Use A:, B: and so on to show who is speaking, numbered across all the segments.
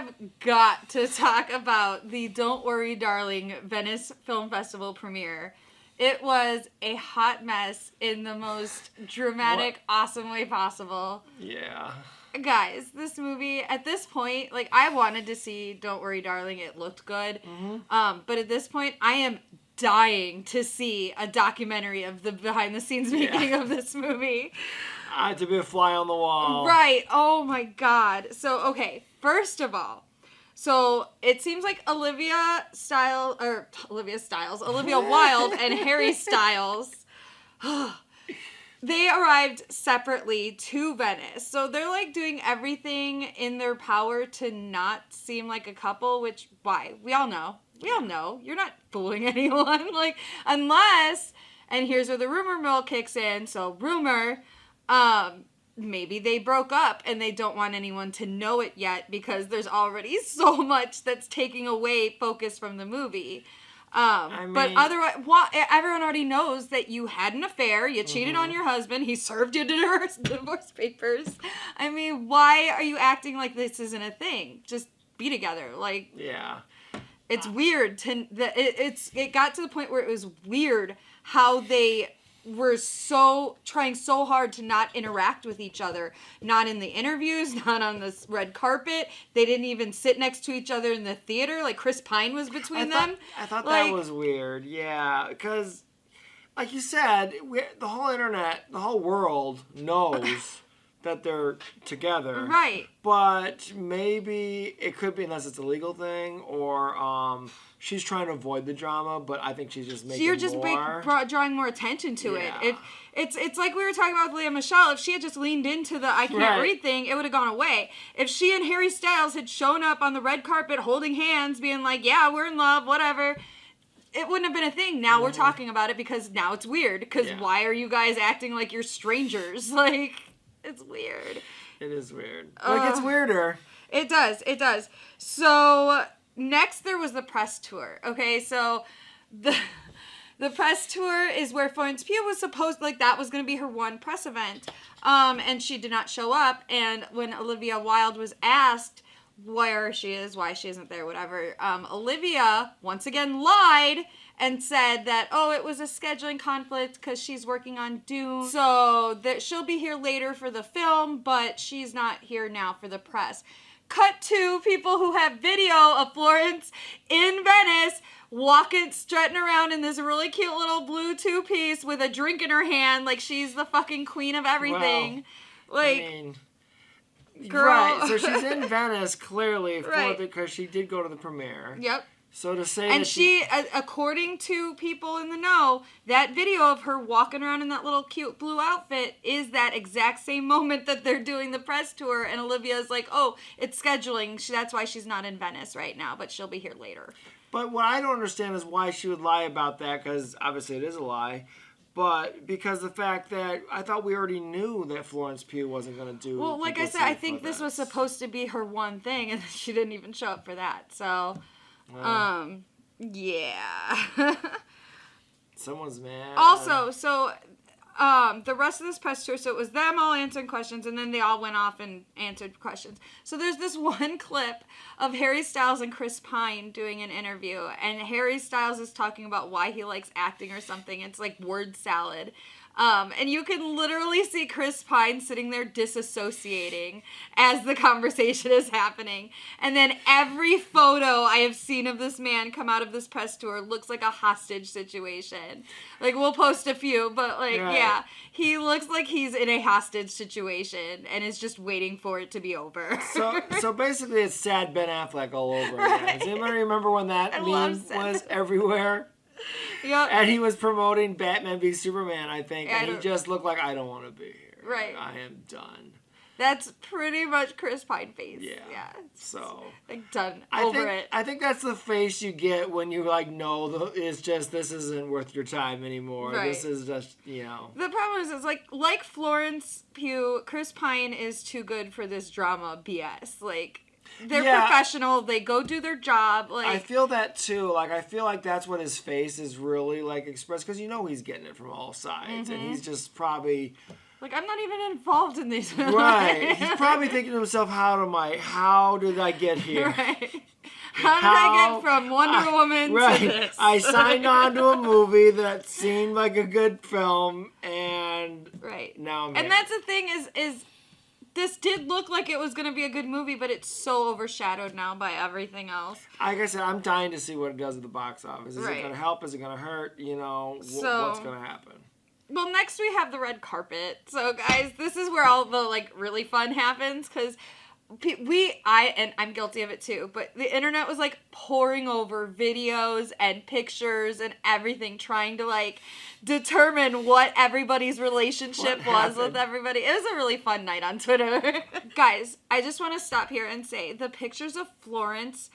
A: have got to talk about the Don't Worry Darling Venice Film Festival premiere. It was a hot mess in the most dramatic, awesome way possible.
B: Yeah.
A: Guys, this movie, at this point, like, I wanted to see Don't Worry Darling. It looked good. Mm-hmm. But at this point, I am dying to see a documentary of the behind-the-scenes making of this movie.
B: I had to be a fly on the wall.
A: Right. Oh, my God. So, okay, first of all, so it seems like Olivia Wilde and Harry Styles, they arrived separately to Venice. So they're like doing everything in their power to not seem like a couple, which, why? We all know. You're not fooling anyone. Like, unless, and here's where the rumor mill kicks in. So rumor, maybe they broke up and they don't want anyone to know it yet because there's already so much that's taking away focus from the movie. But otherwise, everyone already knows that you had an affair, you cheated on your husband, he served you divorce papers. I mean, why are you acting like this isn't a thing? Just be together. Like,
B: yeah.
A: It's weird it got to the point where it was weird how they were trying so hard to not interact with each other. Not in the interviews, not on this red carpet. They didn't even sit next to each other in the theater. Like, Chris Pine was between them.
B: I thought that was weird. Yeah, because, like you said, the whole internet, the whole world knows that they're together.
A: Right.
B: But maybe it could be, unless it's a legal thing, or she's trying to avoid the drama, but I think she's just making more.
A: You're just drawing more attention to it. It's like we were talking about with Lea Michele. If she had just leaned into the I can't read thing, it would have gone away. If she and Harry Styles had shown up on the red carpet holding hands, being like, yeah, we're in love, whatever, it wouldn't have been a thing. Now we're talking about it because now it's weird. Because why are you guys acting like you're strangers? Like, it's weird.
B: It is weird. But it gets weirder.
A: It does. So next there was the press tour. Okay, so the press tour is where Florence Pugh was supposed, like, that was going to be her one press event. And she did not show up. And when Olivia Wilde was asked where she is, why she isn't there, whatever, Olivia once again lied and said that, it was a scheduling conflict because she's working on Dune. So that she'll be here later for the film, but she's not here now for the press. Cut to people who have video of Florence in Venice strutting around in this really cute little blue two-piece with a drink in her hand like she's the fucking queen of everything.
B: Well, girl. Right, so she's in Venice, clearly, because she did go to the premiere.
A: Yep.
B: So to say
A: and she, according to people in the know, that video of her walking around in that little cute blue outfit is that exact same moment that they're doing the press tour, and Olivia's like, it's scheduling, that's why she's not in Venice right now, but she'll be here later.
B: But what I don't understand is why she would lie about that, because obviously it is a lie, but because the fact that I thought we already knew that Florence Pugh wasn't going to do.
A: Well, like I said, I think this was supposed to be her one thing, and she didn't even show up for that, so... yeah.
B: Someone's mad.
A: Also, so, the rest of this press tour, so it was them all answering questions, and then they all went off and answered questions. So there's this one clip of Harry Styles and Chris Pine doing an interview, and Harry Styles is talking about why he likes acting or something. It's like word salad. And you can literally see Chris Pine sitting there disassociating as the conversation is happening. And then every photo I have seen of this man come out of this press tour looks like a hostage situation. Like, we'll post a few, but he looks like he's in a hostage situation and is just waiting for it to be over.
B: So basically it's sad Ben Affleck all over again. Does anybody remember when that meme was everywhere?
A: Yep.
B: And he was promoting Batman v Superman, I think, and he just looked like, I don't want to be here.
A: Right.
B: I am done.
A: That's pretty much Chris Pine face.
B: Yeah. So.
A: Like, done. Over it.
B: I think that's the face you get when you, know, it's just, this isn't worth your time anymore. Right. This is just, The
A: problem is like Florence Pugh, Chris Pine is too good for this drama BS. Like, they're professional. They go do their job. Like,
B: I feel that too. Like, I feel like that's what his face is really expressed, because he's getting it from all sides, and he's just probably
A: Like, I'm not even involved in these.
B: Right. He's probably thinking to himself, how did I get here?
A: Right. How did I get from Wonder Woman to this?
B: I signed on to a movie that seemed like a good film, and now I'm here.
A: And that's the thing is this did look like it was going to be a good movie, but it's so overshadowed now by everything else.
B: Like I said, I'm dying to see what it does at the box office. Is it going to help? Is it going to hurt? You know, what's going to happen?
A: Well, next we have the red carpet. So, guys, this is where all the, like, really fun happens, because I'm guilty of it too, but the internet was like pouring over videos and pictures and everything, trying to like determine what everybody's relationship was with everybody. It was a really fun night on Twitter. Guys, I just want to stop here and say the pictures of Florence,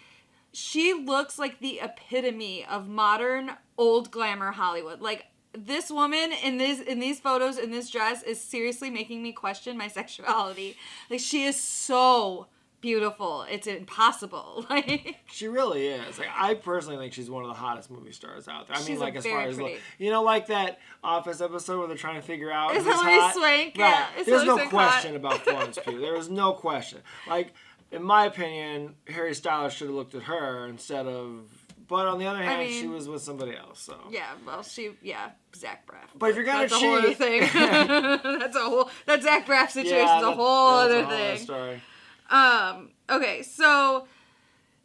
A: she looks like the epitome of modern old glamour Hollywood. Like, this woman in these photos in this dress is seriously making me question my sexuality. Like, she is so beautiful. It's impossible. Like,
B: she really is. Like, I personally think she's one of the hottest movie stars out there. I mean, like, as far as like that Office episode where they're trying to figure out
A: is Hilary Swank?
B: Right.
A: Yeah,
B: there's no question about Florence Pugh. There was no question. Like, in my opinion, Harry Styles should have looked at her instead of. But on the other hand, she was with somebody else, so.
A: Yeah, well, Zach Braff.
B: But if you're gonna
A: cheat, that's a whole other thing. That Zach Braff situation is a whole other thing.
B: Story.
A: Okay, so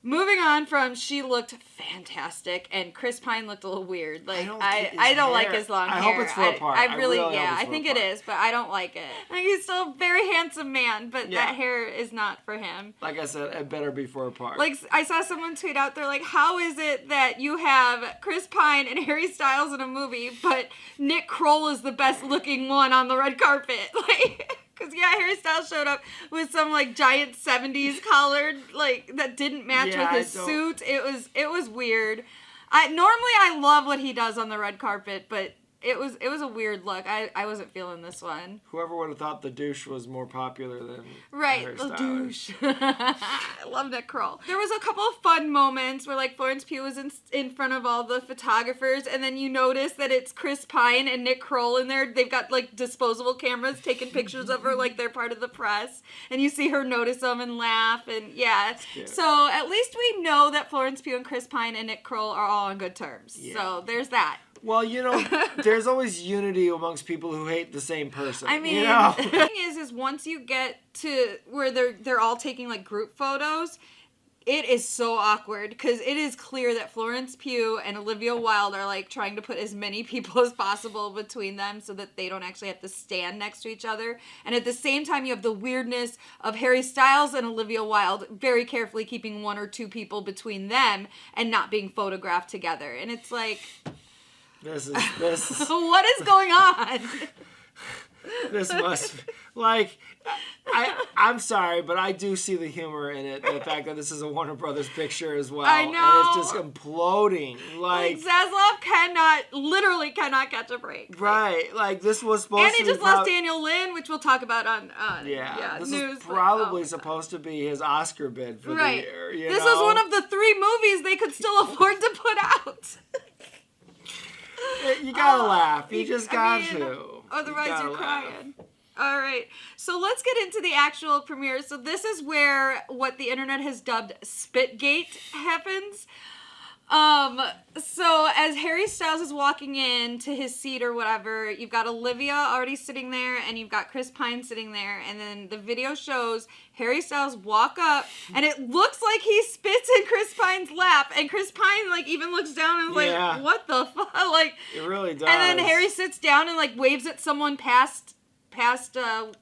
A: moving on from she looked fantastic and Chris Pine looked a little weird. Like, I don't like his long hair.
B: I hope it's for a part.
A: I really I think it is, but I don't like it. I think he's still a very handsome man, but that hair is not for him.
B: Like I said, it better be for a part.
A: Like, I saw someone tweet out there, like, how is it that you have Chris Pine and Harry Styles in a movie, but Nick Kroll is the best looking one on the red carpet? Like, because, Harry Styles showed up with some, like, giant 70s collared, like, that didn't match with his suit. It was weird. Normally I love what he does on the red carpet, but it was a weird look. I wasn't feeling this one.
B: Whoever would have thought the douche was more popular than
A: Harry Styles. Douche. I love Nick Kroll. There was a couple of fun moments where, like, Florence Pugh was in front of all the photographers, and then you notice that it's Chris Pine and Nick Kroll in there. They've got, like, disposable cameras taking pictures of her like they're part of the press, and you see her notice them and laugh, and so at least we know that Florence Pugh and Chris Pine and Nick Kroll are all on good terms. So there's that.
B: Well, there's always unity amongst people who hate the same person.
A: I mean, the thing is once you get to where they're all taking, like, group photos, it is so awkward because it is clear that Florence Pugh and Olivia Wilde are, like, trying to put as many people as possible between them so that they don't actually have to stand next to each other. And at the same time, you have the weirdness of Harry Styles and Olivia Wilde very carefully keeping one or two people between them and not being photographed together. And it's like...
B: This is
A: what is going on?
B: This must like I'm sorry, but I do see the humor in it. The fact that this is a Warner Brothers picture as well.
A: I know.
B: And it's just imploding. Like
A: Zaslav literally cannot catch a break.
B: Right. Like, this was supposed to be...
A: And he just lost Daniel Lynn, which we'll talk about on
B: this
A: news.
B: Was probably supposed to be his Oscar bid for the year.
A: This was one of the 3 movies they could still afford to put out.
B: You gotta laugh. You just got to.
A: Otherwise, you're crying. All right. So let's get into the actual premiere. So this is where what the internet has dubbed Spitgate happens. So as Harry Styles is walking in to his seat or whatever, you've got Olivia already sitting there and you've got Chris Pine sitting there, and then the video shows Harry Styles walk up and it looks like he spits in Chris Pine's lap, and Chris Pine, like, even looks down and is like, what the fuck? Like,
B: it really does.
A: And then Harry sits down and, like, waves at someone past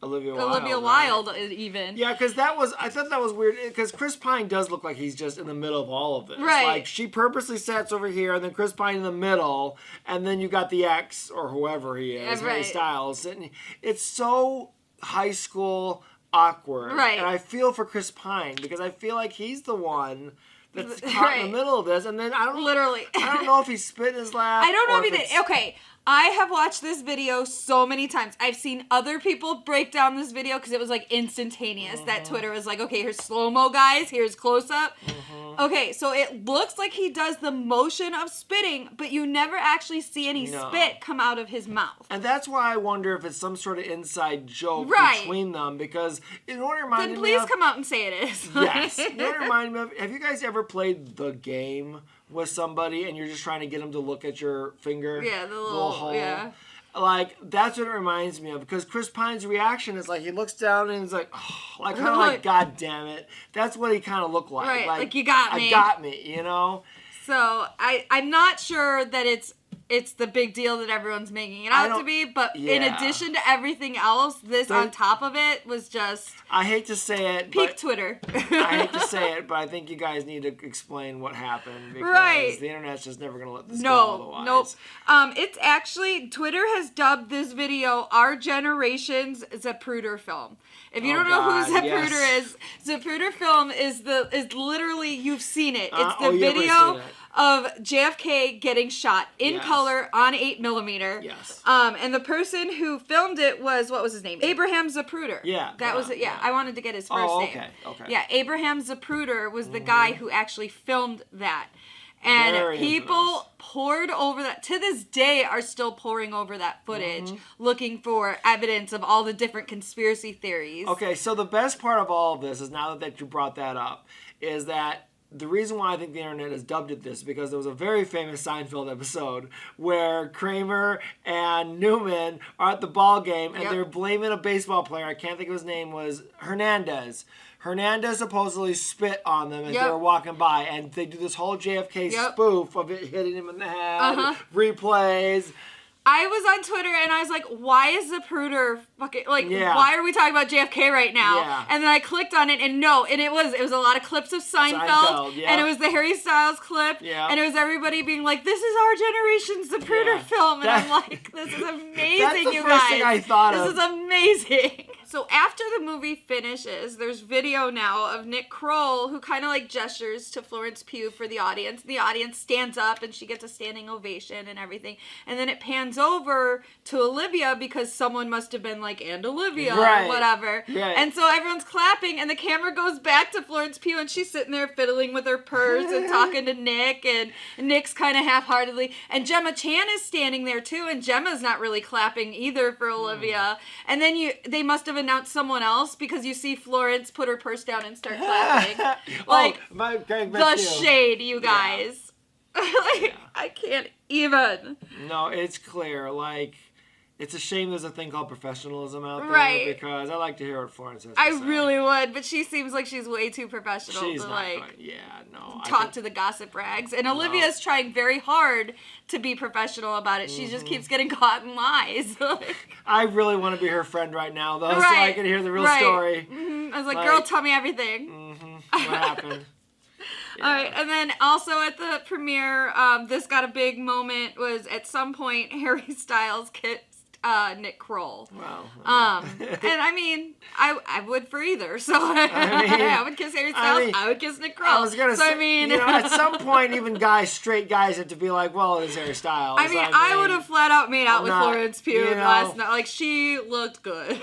B: Olivia
A: Wilde,
B: right?
A: even.
B: Yeah, because I thought that was weird, because Chris Pine does look like he's just in the middle of all of this.
A: Right.
B: Like, she purposely sits over here, and then Chris Pine in the middle, and then you got the ex, or whoever he is, Harry Styles, sitting. It's so high school awkward.
A: Right.
B: And I feel for Chris Pine, because I feel like he's the one that's caught in the middle of this, and then I don't know if he spit in his lap.
A: I don't know if he did. Okay. I have watched this video so many times. I've seen other people break down this video because it was like instantaneous. That Twitter was like, okay, here's slow-mo, guys. Here's close-up. Okay, so it looks like he does the motion of spitting, but you never actually see any spit come out of his mouth.
B: And that's why I wonder if it's some sort of inside joke between them, because it reminded me of...
A: Then please come out and say it is.
B: Yes. It reminded me of... Have you guys ever played the game with somebody and you're just trying to get them to look at your finger?
A: Yeah, the little hole. Yeah.
B: Like, that's what it reminds me of, because Chris Pine's reaction is like, he looks down and he's like, oh, like, kind of like, God damn it. That's what he kind of looked like.
A: Right, like you got me.
B: I got me, you know?
A: So, I'm not sure that it's the big deal that everyone's making it out to be, but in addition to everything else, this on top of it was just...
B: I hate to say it,
A: peak Twitter.
B: I hate to say it, but I think you guys need to explain what happened, because the internet's just never going to let this go otherwise.
A: Nope. It's actually, Twitter has dubbed this video our generation's Zapruder film. If you don't know who Zapruder is, Zapruder film is literally, you've seen it. It's the video of JFK getting shot in color on 8mm.
B: Yes.
A: And the person who filmed it was, what was his name? Abraham Zapruder.
B: Yeah.
A: That was it. Yeah. I wanted to get his first name.
B: Okay.
A: Yeah, Abraham Zapruder was the guy who actually filmed that. And
B: Very
A: people poured over that, to this day are still pouring over that footage, looking for evidence of all the different conspiracy theories.
B: Okay, so the best part of all of this is, now that you brought that up, is that the reason why I think the internet has dubbed it this, because there was a very famous Seinfeld episode where Kramer and Newman are at the ball game and they're blaming a baseball player. I can't think of his name, was Hernandez. Hernandez supposedly spit on them as they were walking by, and they do this whole JFK spoof of it hitting him in the head, replays.
A: I was on Twitter and I was like, why is Zapruder fucking, like, why are we talking about JFK right now?
B: Yeah.
A: And then I clicked on it and it was a lot of clips of Seinfeld and it was the Harry Styles clip, and it was everybody being like, this is our generation's Zapruder film, and I'm like, this is amazing,
B: That's the
A: you
B: first
A: guys.
B: thing I thought
A: this
B: of.
A: is amazing. So after the movie finishes, there's video now of Nick Kroll, who kind of like gestures to Florence Pugh for the audience. The audience stands up and she gets a standing ovation and everything. And then it pans over to Olivia because someone must have been like, and Olivia or whatever.
B: Right.
A: And so everyone's clapping and the camera goes back to Florence Pugh and she's sitting there fiddling with her purse and talking to Nick, and Nick's kind of half-heartedly. And Gemma Chan is standing there too, and Gemma's not really clapping either for Olivia. And then they must have announced someone else, because you see Florence put her purse down and start clapping. Like, the shade, you guys. I can't even.
B: No, it's clear. Like, it's a shame there's a thing called professionalism out there, because I like to hear what Florence has to say.
A: I really would, but she seems like she's way too professional
B: to
A: talk to the gossip rags. And Olivia's trying very hard to be professional about it. She just keeps getting caught in lies.
B: I really want to be her friend right now, though, so I can hear the real story.
A: I was like, girl, tell me everything.
B: What happened?
A: All right, and then also at the premiere, this got a big moment, was at some point Harry Styles kissed Nick Kroll.
B: Wow.
A: And I mean, I would for either. So I would kiss Harry Styles. I would kiss Nick Kroll.
B: I was gonna say, at some point, even straight guys have to be like, well, it's Harry Styles.
A: I mean, I would have flat out made out with Florence Pugh last night. Like, she looked good.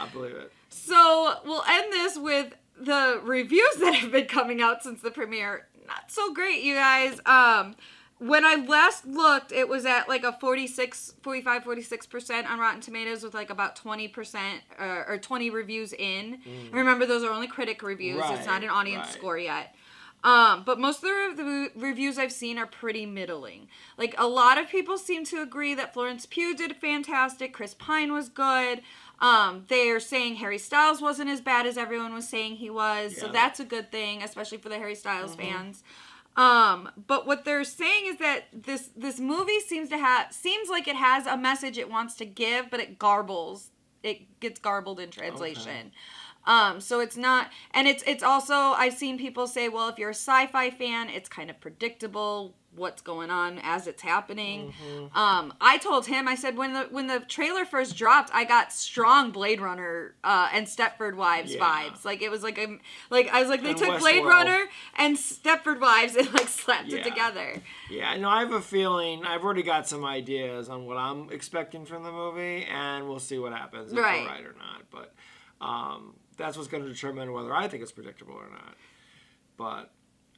B: I believe it.
A: So we'll end this with the reviews that have been coming out since the premiere. Not so great, you guys. When I last looked, it was at like a 45-46% on Rotten Tomatoes, with like about 20% or 20 reviews in. Remember, those are only critic reviews. It's not an audience score yet. But most of the reviews I've seen are pretty middling. Like, a lot of people seem to agree that Florence Pugh did fantastic. Chris Pine was good. They're saying Harry Styles wasn't as bad as everyone was saying he was. So that's a good thing, especially for the Harry Styles fans. But what they're saying is that this movie seems like it has a message it wants to give, but it gets garbled in translation. So it's not, and it's also, I've seen people say, well, if you're a sci-fi fan, it's kind of predictable what's going on as it's happening. I told him, I said, when the trailer first dropped, I got strong Blade Runner and Stepford Wives vibes. Like, it was like I was like, they took
B: Westworld.
A: Blade Runner and Stepford Wives and like slapped it together.
B: Yeah, no, I have a feeling, I've already got some ideas on what I'm expecting from the movie, and we'll see what happens, if we're right or not. But that's what's going to determine whether I think it's predictable or not.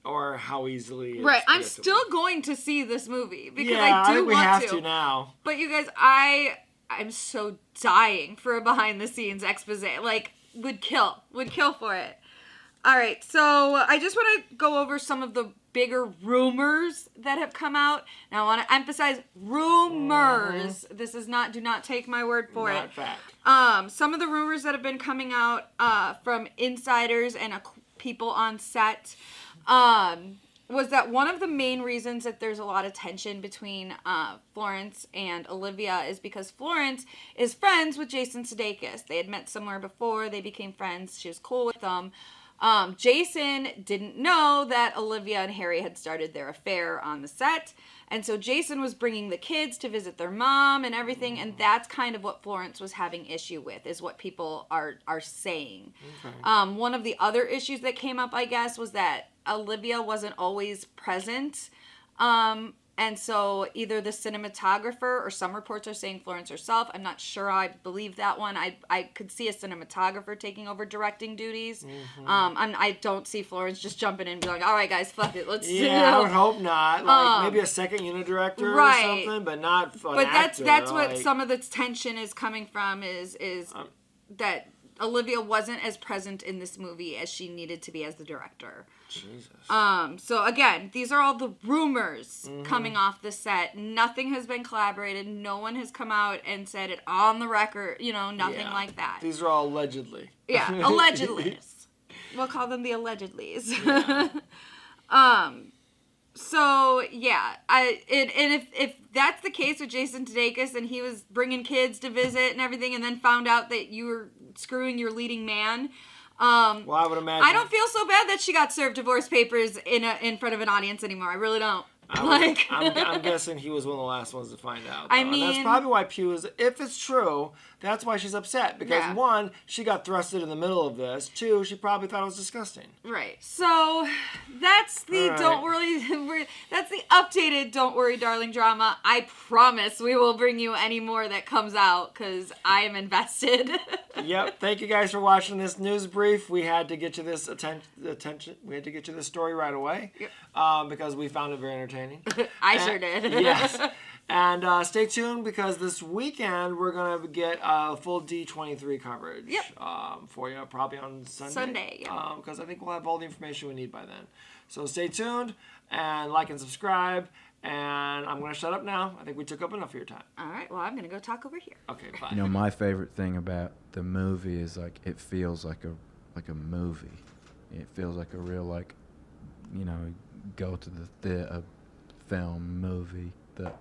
B: Or how easily it's predictable.
A: I'm still going to see this movie because
B: I
A: I do
B: think we
A: want
B: have to now.
A: But you guys, I'm so dying for a behind the scenes expose. Like, would kill for it. All right, so I just want to go over some of the bigger rumors that have come out. Now, I want to emphasize rumors. This is not, do not take my word for
B: not
A: it.
B: Fact.
A: Some of the rumors that have been coming out from insiders and people on set was that one of the main reasons that there's a lot of tension between Florence and Olivia is because Florence is friends with Jason Sudeikis. They had met somewhere before. They became friends. She was cool with them. Jason didn't know that Olivia and Harry had started their affair on the set. And so Jason was bringing the kids to visit their mom and everything. And that's kind of what Florence was having issue with, is what people are saying. Okay. One of the other issues that came up, I guess, was that Olivia wasn't always present. And so either the cinematographer, or some reports are saying Florence herself. I'm not sure I believe that one. I could see a cinematographer taking over directing duties. I don't see Florence just jumping in and being like, all right, guys, fuck it. Let's do it.
B: I would hope not. Like, maybe a second unit director or something, but not an
A: But
B: actor.
A: that's what some of the tension is coming from, is that Olivia wasn't as present in this movie as she needed to be as the director.
B: Jesus.
A: So again, these are all the rumors coming off the set. Nothing has been collaborated. No one has come out and said it on the record. Nothing like that.
B: These are all allegedly.
A: Yeah, allegedly. We'll call them the allegedlys.
B: Yeah.
A: So yeah, if that's the case with Jason Sudeikis and he was bringing kids to visit and everything, and then found out that you were screwing your leading man.
B: Well, I would imagine.
A: I don't feel so bad that she got served divorce papers in front of an audience anymore. I really don't.
B: I'm guessing he was one of the last ones to find out.
A: I mean,
B: and that's probably why Pew is. If it's true, that's why she's upset. Because one, she got thrusted in the middle of this. Two, she probably thought it was disgusting.
A: Right. So that's the don't worry. That's the updated "Don't Worry, Darling" drama. I promise we will bring you any more that comes out because I am invested.
B: Yep. Thank you guys for watching this news brief. We had to get you this attention. We had to get you this story right away. Yep. Because we found it very entertaining.
A: Sure did.
B: Yes. And stay tuned, because this weekend we're going to get full D23 coverage for you, probably on Sunday. Because I think we'll have all the information we need by then. So stay tuned and like and subscribe. And I'm going to shut up now. I think we took up enough of your time.
A: All right. Well, I'm going to go talk over here.
B: Okay, bye.
C: My favorite thing about the movie is, like, it feels like a movie. It feels like a real, like, go to the theater film movie that,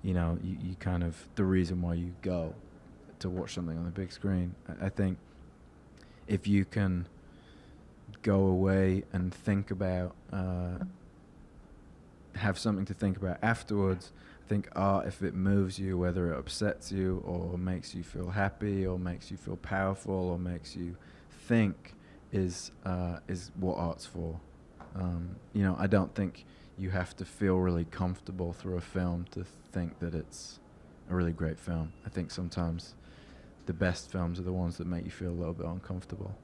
C: you kind of, the reason why you go to watch something on the big screen. I think if you can go away and think about, have something to think about afterwards, I think art, if it moves you, whether it upsets you or makes you feel happy or makes you feel powerful or makes you think, is what art's for. I don't think you have to feel really comfortable through a film to think that it's a really great film. I think sometimes the best films are the ones that make you feel a little bit uncomfortable.